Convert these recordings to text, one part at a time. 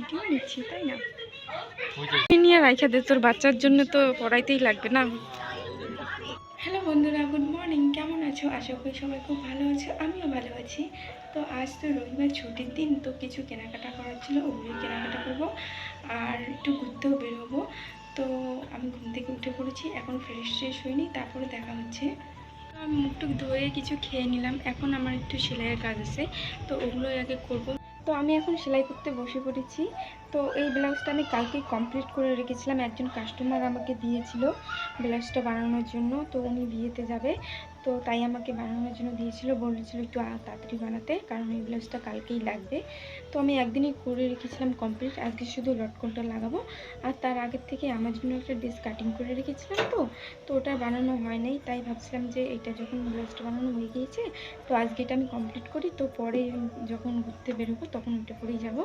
Video নিচ্ছি, তাই না? নিয়ে রাইখা দে, তোর বাচ্চার জন্য তো পড়াইতেই লাগবে না। হ্যালো বন্ধুরা, গুড মর্নিং। কেমন আছো? আশা করি সবাই খুব ভালো আছো, আমিও ভালো আছি। তো আজ তো রবিবার, ছুটির দিন, তো কিছু কেনাকাটা করার ছিল, ওগুলোই কেনাকাটা করবো আর একটু ঘুরতেও বেরোবো। তো আমি ঘুম থেকে উঠে পড়েছি, এখন ফ্রেশ হইনি, তারপরে দেখা হচ্ছে। আমি মুখটুক ধুয়ে কিছু খেয়ে নিলাম। এখন আমার একটু সেলাইয়ের কাজ আছে, তো ওগুলোই আগে করব। তো আমি এখন সেলাই করতে বসে পড়েছি। তো এই ব্লাউজটা আমি কালকেই কমপ্লিট করে রেখেছিলাম। একজন কাস্টমার আমাকে দিয়েছিল ব্লাউজটা বানানোর জন্য, তো উনি বিয়েতে যাবে, তো তাই আমাকে বানানোর জন্য দিয়েছিল, বলেছিল একটু তাড়াতাড়ি বানাতে, কারণ এই ব্লাউজটা কালকেই লাগবে। তো আমি একদিনই করে রেখেছিলাম কমপ্লিট। আজকে শুধু লটকনটা লাগাবো। আর তার আগের থেকে আমার জন্য একটা ড্রেস কাটিং করে রেখেছিলাম, তো ওটা বানানো হয় নাই। তাই ভাবছিলাম যে এটা যখন ব্লাউজটা বানানো হয়ে গিয়েছে, তো আজকে এটা আমি কমপ্লিট করি, তো পরে যখন ঘুরতে বেরোবো তখন ওটা পরেই যাব।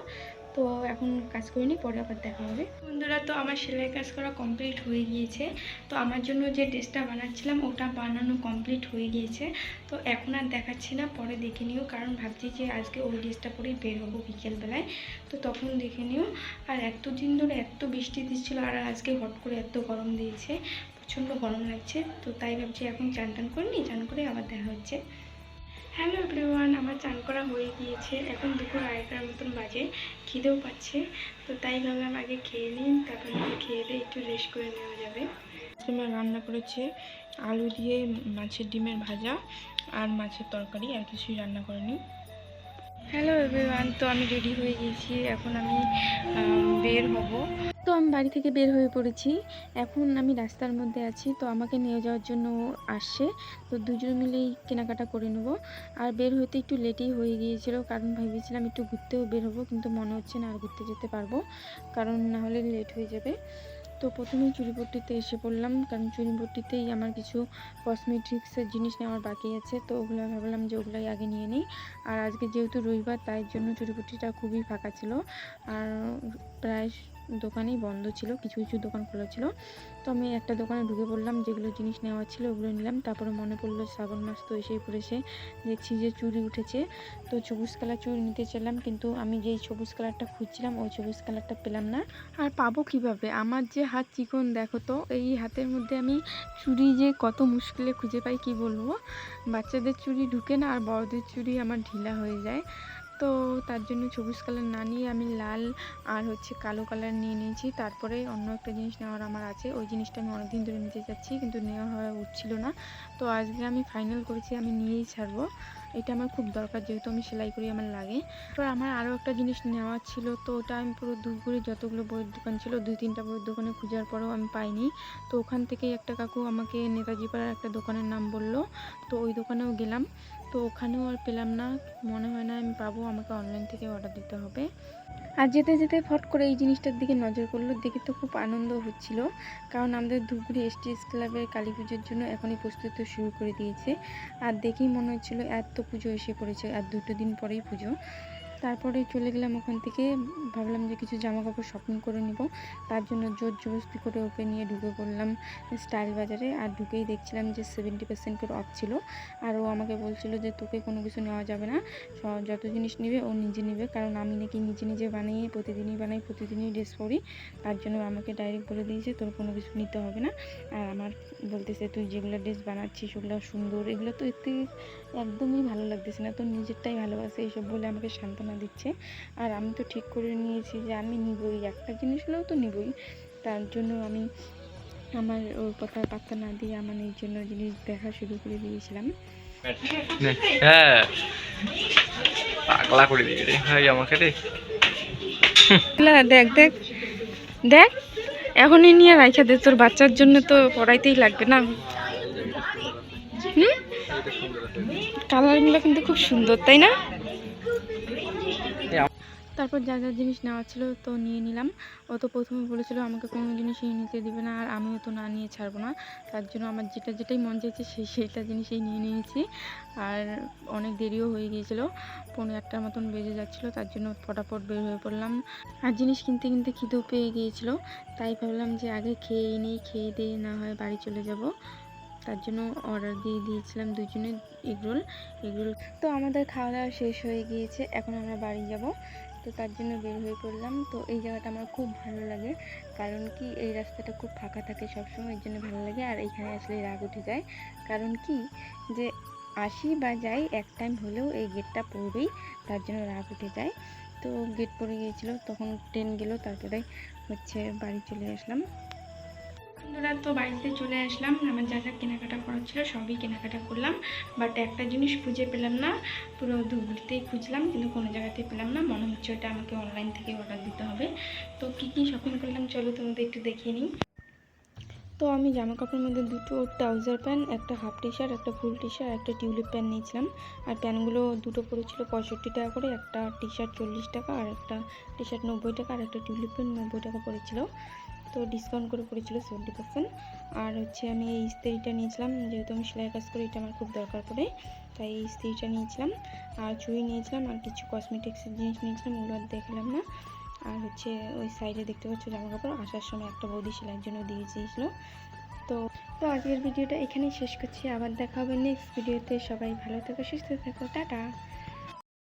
তো এখন কাজ করিনি, পরে আবার দেখা হবে। বন্ধুরা, তো আমার সেলাই কাজ করা কমপ্লিট হয়ে গিয়েছে। তো আমার জন্য যে ড্রেসটা বানাচ্ছিলাম ওটা বানানো কমপ্লিট হয়ে গিয়েছে। তো এখন আর দেখাচ্ছি না, পরে দেখে নিও, কারণ ভাবছি যে আজকে ওই ড্রেসটা পরেই বের হবো বিকেলবেলায়, তো তখন দেখে নিও। আর এত দিন ধরে এত বৃষ্টি দিচ্ছিলো, আর আজকে হট করে এত গরম দিয়েছে, প্রচণ্ড গরম লাগছে। তো তাই ভাবছি এখন চান টান করে নিই, চান করে আবার দেখা হচ্ছে। হ্যালো এভরিওয়ান, আমার চান করা হয়ে গিয়েছে, এখন দুপুর 2:30টার মতন বাজে, খিদেও পাচ্ছে। তো তাই ভাবলাম আগে খেয়ে নিই, তারপর খেয়ে দিয়ে একটু রেস্ট করে নেওয়া যাবে। আমার রান্না করেছে আলু দিয়ে মাছের ডিমের ভাজা আর মাছের তরকারি, আর কিছুই রান্না করেনি। হ্যালো এভরিওয়ান, তো আমি রেডি হয়ে গেছি, এখন আমি বের হব। তো আমি বাড়ি থেকে বের হয়ে পড়েছি, এখন আমি রাস্তার মধ্যে আছি। তো আমাকে নিয়ে যাওয়ার জন্য আসছে, তো দুজন মিলেই কেনাকাটা করে নেব। আর বের হতে একটু লেটই হয়ে গিয়েছিল, কারণ ভেবেছিলাম একটু ঘুরতেও বের হবো, কিন্তু মনে হচ্ছে না আর ঘুরতে যেতে পারবো, কারণ না হলে লেট হয়ে যাবে। তো প্রথমেই চুড়িপট্টিতে এসে পড়লাম, কারণ চুড়িপট্টিতেই আমার কিছু কসমেটিক্সের জিনিস নেওয়ার বাকি আছে, তো ওগুলো ভাবলাম যে ওগুলাই আগে নিয়ে নিই। আর আজকে যেহেতু রবিবার, তাই জন্য চুড়িপট্টিটা খুবই ফাঁকা ছিল, আর প্রায় দোকানেই বন্ধ ছিল, কিছু কিছু দোকান খোলা ছিল। তো আমি একটা দোকানে ঢুকে পড়লাম, যেগুলো জিনিস নেওয়া ছিল ওগুলো নিলাম। তারপরে মনে পড়লো শ্রাবণ মাস তো এসেই পড়েছে, দেখছি যে চুড়ি উঠেছে, তো সবুজ কালার চুড়ি নিতে চাইলাম, কিন্তু আমি যেই সবুজ কালারটা খুঁজছিলাম ওই সবুজ কালারটা পেলাম না। আর পাবো কিভাবে, আমার যে হাত চিকন দেখো, তো এই হাতের মধ্যে আমি চুড়ি যে কত মুশকিলে খুঁজে পাই কি বলবো। বাচ্চাদের চুড়ি ঢুকে না, আর বড়দের চুড়ি আমার ঢিলা হয়ে যায়। তো তার জন্য সবুজ কালার না নিয়ে আমি লাল আর কালো কালার নিয়ে নিয়েছি। তারপরে অন্য একটা জিনিস নেওয়ার আমার আছে, ওই জিনিসটা আমি অনেকদিন ধরে নিতে যাচ্ছি, কিন্তু নেওয়া হয়ে উঠছিল না। তো আজকে আমি ফাইনাল করেছি, আমি নিয়েই ছাড়বো। এটা আমার খুব দরকার, যেহেতু আমি সেলাই করি, আমার লাগে। এবার আমার আরও একটা জিনিস নেওয়া ছিল, তো ওটা আমি পুরো দুপুরে যতগুলো বইয়ের দোকান ছিল 2-3টা বইয়ের দোকানে খোঁজার পরেও আমি পাইনি। তো ওখান থেকেই একটা কাকু আমাকে নেতাজি পাড়ার একটা দোকানের নাম বলল, তো ওই দোকানেও গেলাম, তো ওখানেও আর পেলাম না। মনে হয় না আমি পাবো, আমাকে অনলাইন থেকে অর্ডার দিতে হবে। আর যেতে যেতে ফট করে এই জিনিসটার দিকে নজর করলো, দেখে তো খুব আনন্দ হচ্ছিল, কারণ আমাদের ধূপগুড়ি এসটিএস ক্লাবের কালী পুজোর জন্য এখনই প্রস্তুতি শুরু করে দিয়েছে। আর দেখেই মনে হচ্ছিল এত পুজো এসে পড়েছে, আর 2 দিন পরেই পুজো। তারপরে চলে গেলাম ওখান থেকে, ভাবলাম যে কিছু জামা কাপড় শপিং করে নিব। তার জন্য জোর জবরদস্তি করে ওকে নিয়ে ঢুকে পড়লাম স্টাইল বাজারে। আর ঢুকেই দেখছিলাম যে 70% করে অফ ছিল, আর ও আমাকে বলছিল যে তোকে কোনো কিছু নেওয়া যাবে না, যত জিনিস নেবে ও নিজে নেবে, কারণ আমি নাকি নিজে নিজে বানিয়ে প্রতিদিনই বানাই, প্রতিদিনই ড্রেস পরি। তার জন্য আমাকে ডাইরেক্ট বলে দিয়েছে তোর কোনো কিছু নিতে হবে না। আর আমার বলতেছে তুই যেগুলো ড্রেস বানাচ্ছিস ওগুলো সুন্দর, এগুলো তো এতে একদমই ভালো লাগতেছে না, তোর নিজেরটাই ভালোবাসে, এইসব বলে আমাকে সান্ত্বনা দিচ্ছে। আর আমি তো ঠিক করে নিয়েছি যে আমি নিবই, একটা জিনিস হলেও তো নিবই। তার জন্য আমি আমার ওর কথা পাত্তা না দিয়ে আমার এই জন্য জিনিস দেখা শুরু করে দিয়েছিলাম। হ্যাঁ, পাগলা করে দিবি রে ভাই আমাকে রে। দেখ দেখ দেখ, এখনই নিয়ে রাইখা দে, তোর বাচ্চার জন্য তো পড়াইতেই লাগবে না। কালারগুলো কিন্তু খুব সুন্দর, তাই না? তারপর যা যা জিনিস নেওয়া ছিল তো নিয়ে নিলাম। ও তো প্রথমে বলেছিল আমাকে কোনো জিনিসই নিতে দিবে না, আর আমিও তো না নিয়ে ছাড়বো না। তার জন্য আমার যেটাই মন চাইছে সেইটা জিনিসই নিয়ে নিয়েছি। আর অনেক দেরিও হয়ে গিয়েছিলো, 1:45টার মতন বেজে যাচ্ছিলো, তার জন্য ফটাফট বের হয়ে পড়লাম। আর জিনিস কিনতে কিনতে খিদেও পেয়ে গিয়েছিলো, তাই ভাবলাম যে আগে খেয়ে নেই, খেয়ে দিয়ে না হয় বাড়ি চলে যাব। তার জন্য অর্ডার দিয়ে দিয়েছিলাম দুজনে এগরোল। তো আমাদের খাওয়া দাওয়া শেষ হয়ে গিয়েছে, এখন আমরা বাড়ি যাব। তো তার জন্য বের হয়ে পড়লাম। তো এই জায়গাটা আমার খুব ভালো লাগে, কারণ কি এই রাস্তাটা খুব ফাঁকা থাকে সবসময়, এর জন্য ভালো লাগে। আর এখানে আসলে রাগ উঠে যায়, কারণ কি যে আসি বা যাই এক টাইম হলেও এই গেটটা পড়বেই, তার জন্য রাগ উঠে যায়। তো গেট পড়ে গিয়েছিল, তখন ট্রেন গেল, তারপরে বাড়ি চলে আসলাম। বন্ধুরা, তো বাড়িতে চলে আসলাম। আমার যা যা কেনাকাটা করার ছিল সবই কেনাকাটা করলাম, বাট একটা জিনিস খুঁজে পেলাম না। পুরো ধুবড়িতেই খুঁজলাম, কিন্তু কোনো জায়গাতেই পেলাম না। মনে হচ্ছে ওটা আমাকে অনলাইন থেকে অর্ডার দিতে হবে। তো কী কী শপিং করলাম চলো তোমাদের একটু দেখিয়ে নিই। তো আমি জামা কাপড়ের মধ্যে দুটো ট্রাউজার প্যান্ট, একটা হাফ টি শার্ট, একটা ফুল টি শার্ট, একটা টিউলিপ প্যান্ট নিয়েছিলাম। আর প্যান্টগুলো দুটো পড়েছিল 65 টাকা করে, একটা টি শার্ট 40 টাকা, আর একটা টি শার্ট 90 টাকা, আর একটা টিউলিপ প্যান্ট 90 টাকা পড়েছিল। তো ডিসকাউন্ট করে পড়েছিল 70%। আর আমি এই ইস্ত্রিটা নিয়েছিলাম, যেহেতু আমি সেলাই কাজ করি, এটা আমার খুব দরকার পড়ে, তাই এই ইস্ত্রিটা নিয়েছিলাম। আর চুড়ি নিয়েছিলাম, আর কিছু কসমেটিক্সের জিনিস নিয়েছিলাম, ওগুলো আর দেখালাম না। আর ওই সাইডে দেখতে পাচ্ছ জামা কাপড়, আসার সময় একটা বৌদি সেলাইয়ের জন্য দিয়ে দিয়েছিল। তো তো আজকের ভিডিওটা এখানেই শেষ করছি, আবার দেখা হবে নেক্সট ভিডিওতে। সবাই ভালো থেকো, সুস্থ থেকো, টাটা।